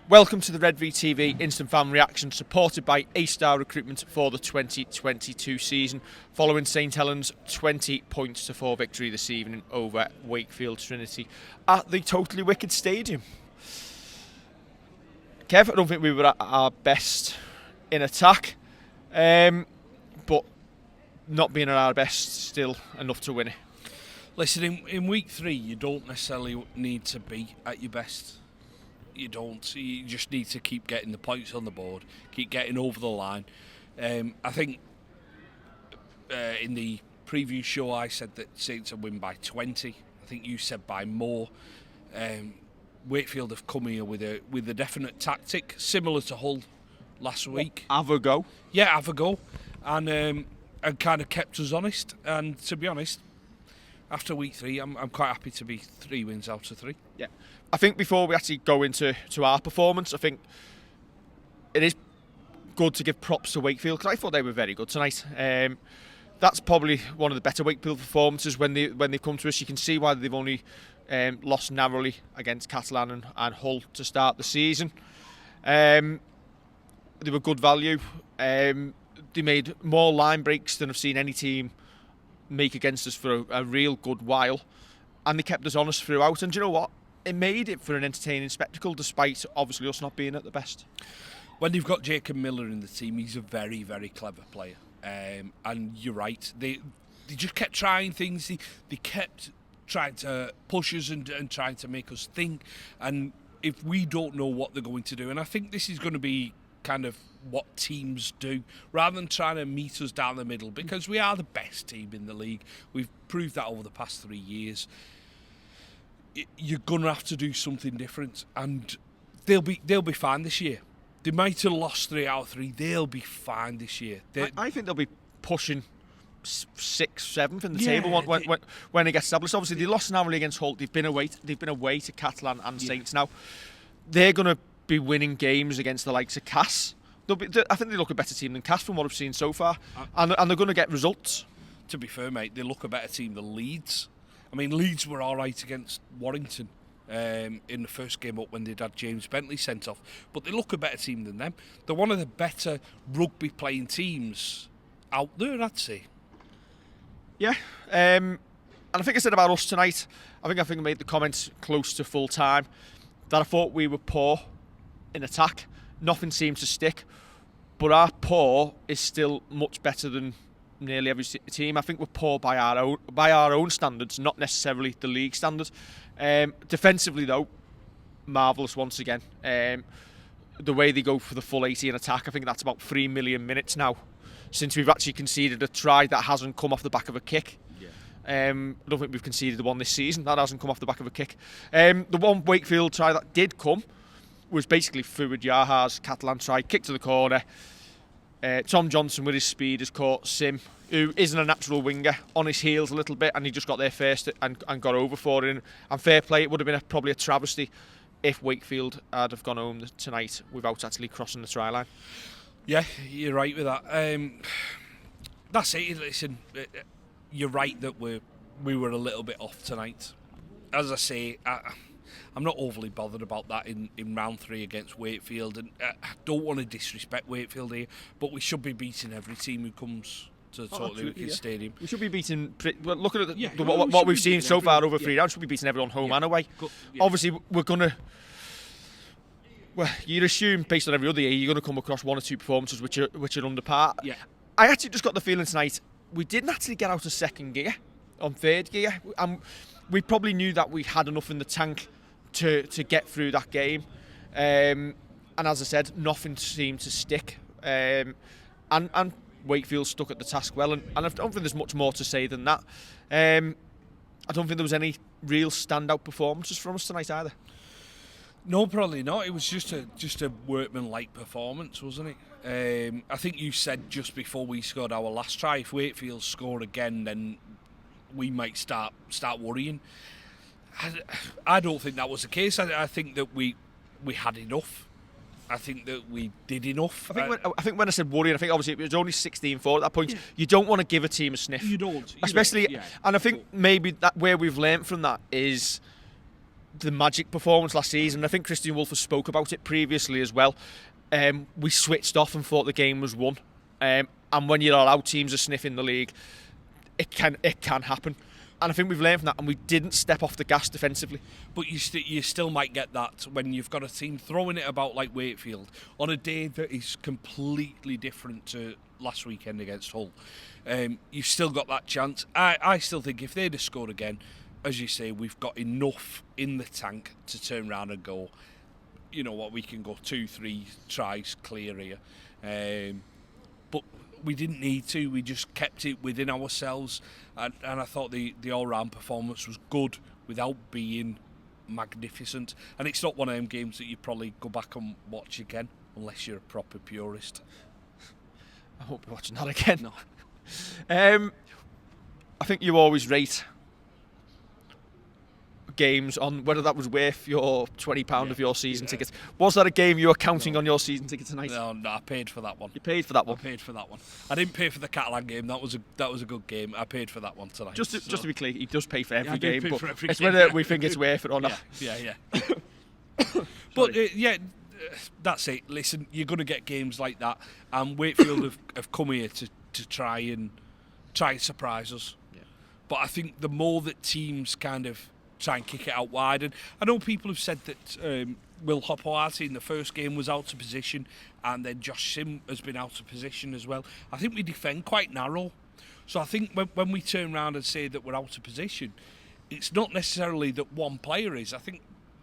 Welcome to the Redvee TV Instant Fan Reaction, supported by A-Star Recruitment for the 2022 season, following St Helens' 20-4 victory this evening over Wakefield Trinity at the totally wicked stadium. Kev, I don't think we were at our best in attack, but not being at our best, still enough to win it. Listen, in week 3, you don't necessarily need to be at your best. You don't. You just need to keep getting the points on the board, keep getting over the line. I think in the preview show I said that Saints would win by 20. I think you said by more. Wakefield have come here with a definite tactic, similar to Hull last week. Have a go. Yeah, have a go. And kind of kept us honest. And to be honest, after week 3, I'm quite happy to be 3 wins out of 3. Yeah. I think before we actually go into our performance, I think it is good to give props to Wakefield, because I thought they were very good tonight. That's probably one of the better Wakefield performances when they come to us. You can see why they've only lost narrowly against Catalan and Hull to start the season. They were good value. They made more line breaks than I've seen any team make against us for a real good while, and they kept us honest throughout. And do you know what? It made it for an entertaining spectacle, despite obviously us not being at the best. When you've got Jacob Miller in the team, he's a very, very clever player. And you're right, they just kept trying things. They kept trying to push us and trying to make us think. And if we don't know what they're going to do, and I think this is going to be kind of what teams do, rather than trying to meet us down the middle, because we are the best team in the league. We've proved that over the past 3 years. You're gonna have to do something different, and they'll be fine this year. They might have lost 3 out of 3. They'll be fine this year. I think they'll be pushing 6th, 7th in the table when it gets established. Obviously, they lost narrowly against Hull. They've been away to Catalan and Saints. Now they're gonna be winning games against the likes of Cass. I think they look a better team than Cass from what I've seen so far, and they're going to get results. To be fair, mate, they look a better team than Leeds. I mean, Leeds were all right against Warrington in the first game up when they'd had James Bentley sent off, but they look a better team than them. They're one of the better rugby playing teams out there, I'd say. Yeah, and I think I said about us tonight, I think I made the comments close to full time that I thought we were poor in attack. Nothing seemed to stick, but our poor is still much better than nearly every team. I think we're poor by our own standards, not necessarily the league standards. Defensively, though, marvellous once again. The way they go for the full 80 in attack, I think that's about 3 million minutes now since we've actually conceded a try that hasn't come off the back of a kick. I don't think we've conceded the one this season that hasn't come off the back of a kick. The one Wakefield try that did come was basically Fuad Yaha's Catalan try, kick to the corner. Tom Johnson with his speed has caught Sim, who isn't a natural winger, on his heels a little bit, and he just got there first and got over for it. And fair play, it would have been probably a travesty if Wakefield had have gone home tonight without actually crossing the try line. Yeah, you're right with that. That's it. Listen, you're right that we were a little bit off tonight. As I say, I'm not overly bothered about that in round 3 against Wakefield, and I don't want to disrespect Wakefield here, but we should be beating every team who comes to the Totally Wicked Stadium. We should be beating. Well, looking at what we've seen so far over 3 rounds, should be beating everyone home and away. Obviously, we're gonna. Well, you'd assume based on every other year, you're going to come across 1 or 2 performances which are under par. Yeah. I actually just got the feeling tonight we didn't actually get out of 2nd gear, on 3rd gear, and we probably knew that we had enough in the tank to get through that game, and as I said, nothing seemed to stick, and Wakefield stuck at the task well, and I don't think there's much more to say than that. I don't think there was any real standout performances from us tonight either. No, probably not. It was just a workman-like performance, wasn't it? I think you said just before we scored our last try, if Wakefield score again, then we might start worrying. I don't think that was the case. I think that we had enough. I think that we did enough. I think when I said worrying, I think obviously it was only 16-4 at that point. Yeah. You don't want to give a team a sniff. You don't. Especially, and I think maybe that where we've learnt from that is the magic performance last season. I think Christian Wolf has spoke about it previously as well. We switched off and thought the game was won. And when you're allowed teams are sniffing the league, it can happen. And I think we've learned from that, and we didn't step off the gas defensively. But you still might get that when you've got a team throwing it about like Wakefield on a day that is completely different to last weekend against Hull. You've still got that chance. I still think if they'd have scored again, as you say, we've got enough in the tank to turn around and go, you know what, we can go 2-3 tries clear here. But we didn't need to. We just kept it within ourselves, and I thought the all-round performance was good without being magnificent. And it's not one of them games that you probably go back and watch again unless you're a proper purist. I won't be watching that again. No. I think you always rate games on whether that was worth your £20 of your season tickets. Was that a game you were counting on your season ticket tonight? No, I paid for that one. You paid for that one? I paid for that one. I didn't pay for the Catalan game. That was a good game. I paid for that one tonight. Just to be clear, he does pay for every game, game, but every it's game. whether we think it's worth it or not. Yeah. But that's it. Listen, you're going to get games like that, and Wakefield have come here to try and surprise us. Yeah. But I think the more that teams kind of try and kick it out wide, and I know people have said that Will Hopoate in the first game was out of position, and then Josh Sim has been out of position as well. I think we defend quite narrow, so I think when we turn around and say that we're out of position, it's not necessarily that one player is. I think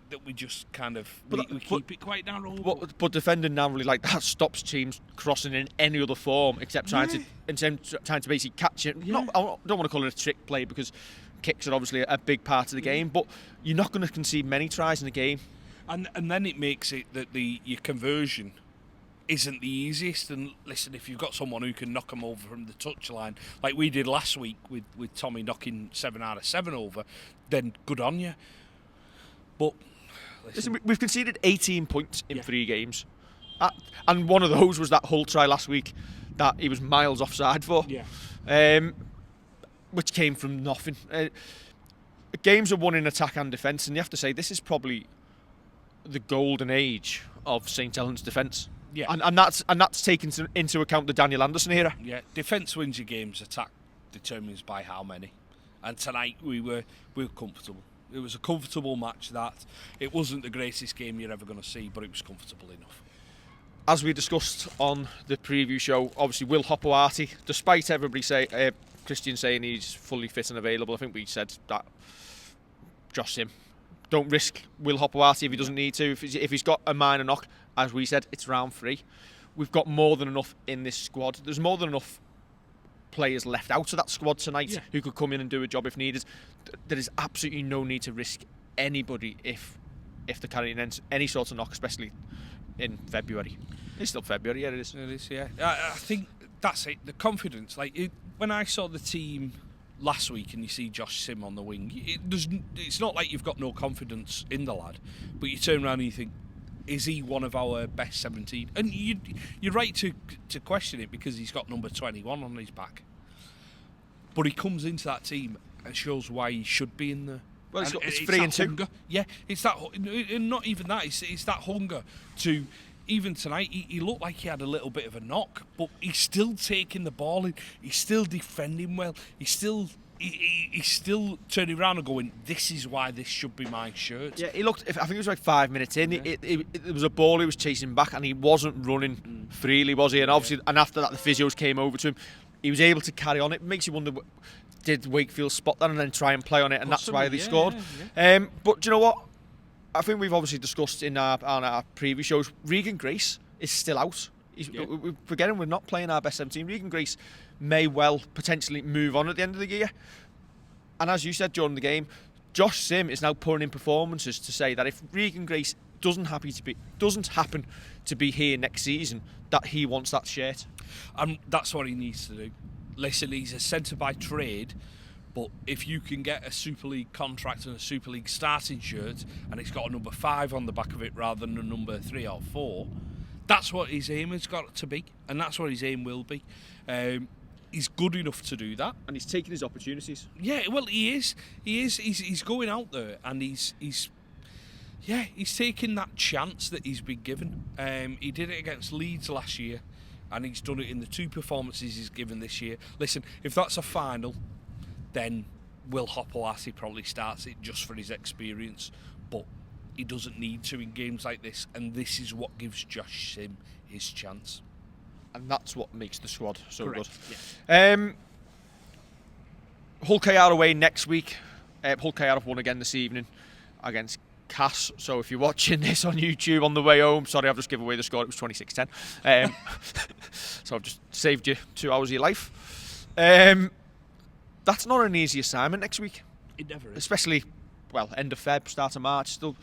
that we just kind of we keep it quite narrow. But defending narrowly like that stops teams crossing in any other form except trying to basically catch it. Yeah. I don't want to call it a trick play because kicks are obviously a big part of the game, but you're not going to concede many tries in the game. And then it makes it that your conversion isn't the easiest. And listen, if you've got someone who can knock them over from the touchline, like we did last week with Tommy knocking 7 out of 7 over, then good on you. But listen, we've conceded 18 points in 3 games. And one of those was that Hull try last week that he was miles offside for. Yeah. Which came from nothing. Games are won in attack and defence, and you have to say this is probably the golden age of St Helens defence. Yeah. And that's taken into account the Daniel Anderson era. Yeah. Defence wins your games, attack determines by how many. And tonight we were comfortable. It was a comfortable match. That it wasn't the greatest game you're ever going to see, but it was comfortable enough. As we discussed on the preview show, obviously Will Hopoate, despite everybody Christian saying he's fully fit and available, I think we said that Josh Sim, don't risk Will Hopoate if he doesn't need to. If he's got a minor knock, as we said, it's round 3. We've got more than enough in this squad. There's more than enough players left out of that squad tonight who could come in and do a job if needed. There is absolutely no need to risk anybody if they're carrying any sort of knock, especially in February. It's still February, yeah, it is. It is, yeah. I think that's it. The confidence, when I saw the team last week and you see Josh Sim on the wing, it's not like you've got no confidence in the lad, but you turn around and you think, is he one of our best 17? And you're right to question it because he's got number 21 on his back. But he comes into that team and shows why he should be in there. Well, it's 3 and 2. Hunger. Yeah, it's that, and not even that. It's that hunger to. Even tonight, he looked like he had a little bit of a knock, but he's still taking the ball in. He's still defending well. He's still turning around and going, this is why this should be my shirt. Yeah, he looked, I think it was like 5 minutes in, it was a ball he was chasing back and he wasn't running freely, was he? And obviously, and after that the physios came over to him, he was able to carry on. It makes you wonder, did Wakefield spot that and then try and play on it, and that's why they scored? Yeah. But do you know what? I think we've obviously discussed on our previous shows, Regan Grace is still out. We're forgetting we're not playing our best 17. Regan Grace may well potentially move on at the end of the year. And as you said during the game, Josh Sim is now putting in performances to say that if Regan Grace doesn't happen to be here next season, that he wants that shirt. And that's what he needs to do. Listen, he's a centre by trade, but if you can get a Super League contract and a Super League starting shirt and it's got a number 5 on the back of it rather than a number 3 or 4, that's what his aim has got to be, and that's what his aim will be. He's good enough to do that, and he's taking his opportunities. Yeah, well, he is. He's going out there, and he's Yeah, he's taking that chance that he's been given. He did it against Leeds last year, and he's done it in the 2 performances he's given this year. Listen, if that's a final, then Will Hopolassi probably starts it just for his experience, but he doesn't need to in games like this, and this is what gives Josh Sim his chance. And that's what makes the squad so Correct, good. yeah. Hull KR away next week. Hull KR have won again this evening against Cass. So if you're watching this on YouTube on the way home, sorry, I've just given away the score. It was 26-10. So I've just saved you 2 hours of your life. That's not an easy assignment next week. It never is. Especially, well, end of Feb, start of March. Still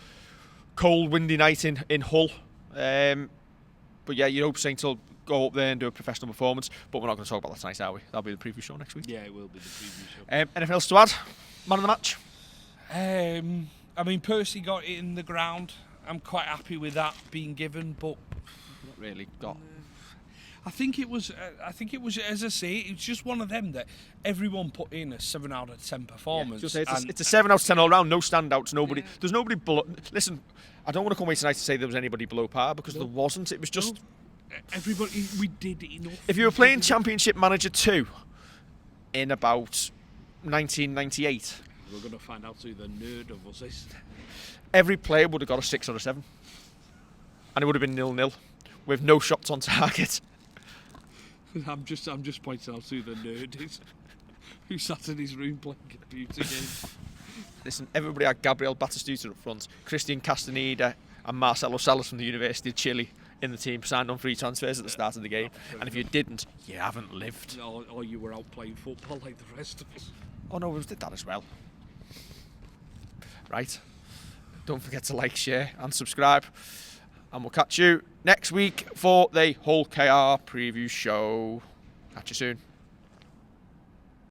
cold, windy night in Hull. But yeah, you hope Saints will go up there and do a professional performance. But we're not going to talk about that tonight, are we? That'll be the preview show next week. Yeah, it will be the preview show. Anything else to add? Man of the match? I mean, Percy got it in the ground. I'm quite happy with that being given, but Not really got. I think it was, as I say, it's just one of them that everyone put in a 7 out of 10 performance. It's a 7 out of 10 all round. No standouts. Nobody. There's nobody below. Listen, I don't want to come away tonight to say there was anybody below par because there wasn't. It was just everybody. We did enough. if you were playing Championship Manager 2 in about 1998, we're going to find out who the nerd of us is. every player would have got a 6 or a 7, and it would have been 0-0 with no shots on target. I'm just pointing out who the nerd is, who sat in his room playing computer games. Listen, everybody had Gabriel Batistuta up front, Christian Castaneda and Marcelo Salas from the University of Chile in the team, signed on free transfers at the start of the game. And if you didn't, you haven't lived. Or you were out playing football like the rest of us. Oh no, we did that as well. Right. Don't forget to like, share and subscribe. And we'll catch you next week for the Hull KR preview show. Catch you soon.